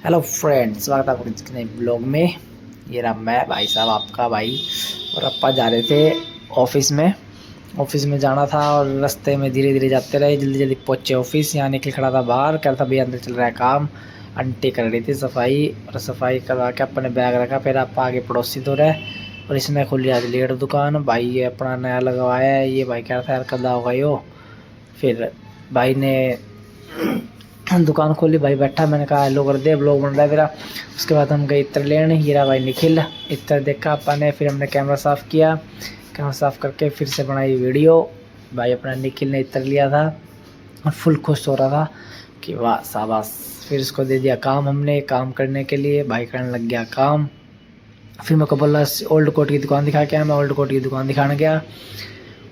Hello friends, स्वागत है आपके नए ब्लॉग में। ये रहा मैं भाई साहब, आपका भाई और अप्पा जा रहे थे ऑफिस में जाना था और रास्ते में धीरे धीरे जाते रहे, जल्दी जल्दी पहुँचे ऑफिस। यहाँ निकल खड़ा था बाहर, कह रहा था भैया अंदर चल रहा है काम। आंटी कर रही थी सफाई और सफाई करवा के अपने बैग रखा। फिर आप आगे पड़ोसी तो रहे और इसने खोली आज लेट दुकान। भाई ये अपना नया लगवाया है, ये भाई कह रहा था यार कदा होगा यो। फिर भाई ने दुकान खोली, भाई बैठा, मैंने कहा हेलो कर दे, ब्लॉग बन रहा है तेरा। उसके बाद हम गए इत्र लेने, हीरा भाई निखिल इत्र देखा अपन ने। फिर हमने कैमरा साफ़ किया, कैमरा साफ़ करके फिर से बनाई वीडियो। भाई अपना निखिल ने इत्र लिया था और फुल खुश हो रहा था कि वाह शाबाश। फिर उसको दे दिया काम हमने, काम करने के लिए। भाई करने लग गया काम। फिर मेरे को बोला ओल्ड कोट की दुकान दिखा के, मैं ओल्ड कोट की दुकान दिखाने गया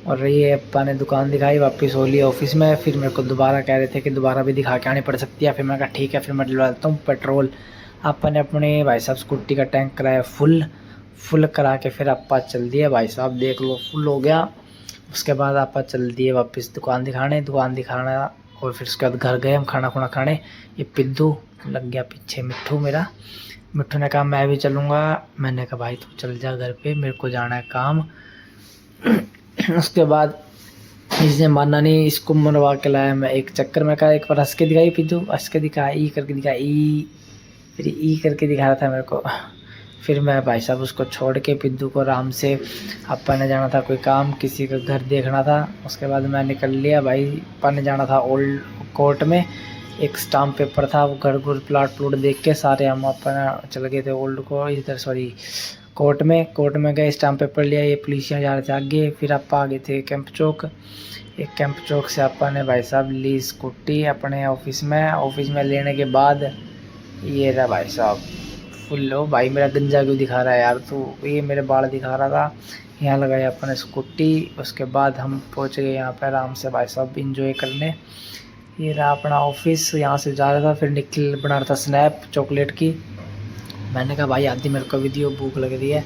और ये अप्पा ने दुकान दिखाई। वापस हो लिया ऑफिस में। फिर मेरे को दोबारा कह रहे थे कि दोबारा भी दिखा के आनी पड़ सकती है। फिर मैंने कहा ठीक है, फिर मैं डलवा देता हूँ पेट्रोल। अप्पा ने अपने भाई साहब स्कूटी का टैंक कराया फुल करा के फिर अप्पा चल दिए। भाई साहब देख लो फुल हो गया। उसके बाद अप्पा चल दिए वापस दुकान दिखाना और फिर उसके बाद घर गए हम खाना खुना खाने। ये पिद्दू लग गया पीछे, मिट्ठू मेरा। मिट्ठू ने कहा मैं भी चलूँगा। मैंने कहा भाई तू चल जा घर पे, मेरे को जाना है काम। उसके बाद इसने माना नहीं, इसको मरवा के लाया मैं एक चक्कर में। कहा एक बार हंस के दिखाई पिद्दू, हंस के दिखा, ई करके दिखा, ई फिर ई करके दिखा रहा था मेरे को। फिर मैं भाई साहब उसको छोड़ के पिद्दू को आराम से, अप्पा ने जाना था कोई काम, किसी का घर देखना था। उसके बाद मैं निकल लिया। भाई अप्पा ने जाना था ओल्ड कोर्ट में, एक स्टाम्प पेपर था, वो घर घुर प्लॉट देख के सारे हम अपना चल गए थे ओल्ड को इधर कोर्ट में गए, स्टाम्प पेपर लिया। ये पुलिसियाँ जा रहे थे आगे। फिर अप्पा आगे थे कैंप चौक। एक कैंप चौक से अप्पा ने भाई साहब ली स्कूटी अपने ऑफिस में लेने के बाद ये रहा भाई साहब फुल। लो भाई मेरा गंजा क्यों दिखा रहा है यार तू, ये मेरे बाल दिखा रहा था। यहाँ लगाई अपने स्कूटी। उसके बाद हम पहुँच गए यहाँ पर आराम से भाई साहब इंजॉय करने। ये रहा अपना ऑफिस, यहाँ से जा रहा था। फिर निखिल बना रहा था स्नैप चॉकलेट की। मैंने कहा भाई आधी मेरे को वीडियो भूख लग रही है।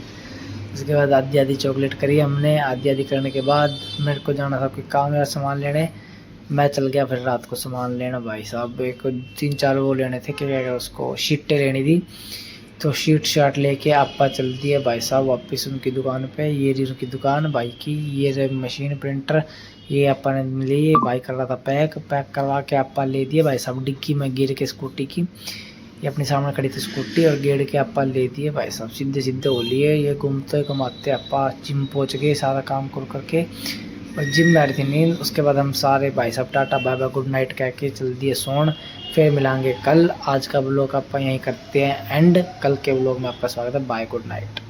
उसके बाद आधी चॉकलेट करी हमने। आधी करने के बाद मेरे को जाना था कोई काम या सामान लेने। मैं चल गया फिर रात को सामान लेना। भाई साहब एक 3-4 वो लेने थे, क्या कहते उसको, शीटें लेनी थी। तो शीट शाट लेके अप्पा चल दिए भाई साहब वापस उनकी दुकान पे। ये रही उनकी दुकान भाई की, ये रही मशीन प्रिंटर। ये अप्पा ने लिए, भाई कर रहा था पैक करवा के अप्पा ले दिए भाई साहब डिग्गी में गिर के स्कूटी की। ये अपने सामने खड़ी थी स्कूटी और गेड़ के अप्पा ले दिए भाई साहब, सीधे हो लिए। ये घूमते घुमाते अप्पा जिम पहुंच गए सारा काम करके, और जिम में आ रही थी नींद। उसके बाद हम सारे भाई साहब tata bye bye good night कह के चल दिए सोन। फिर मिलाएंगे कल। आज का ब्लॉग अप्पा यहीं करते हैं एंड। कल के ब्लॉग में आपका स्वागत है। Bye, good night.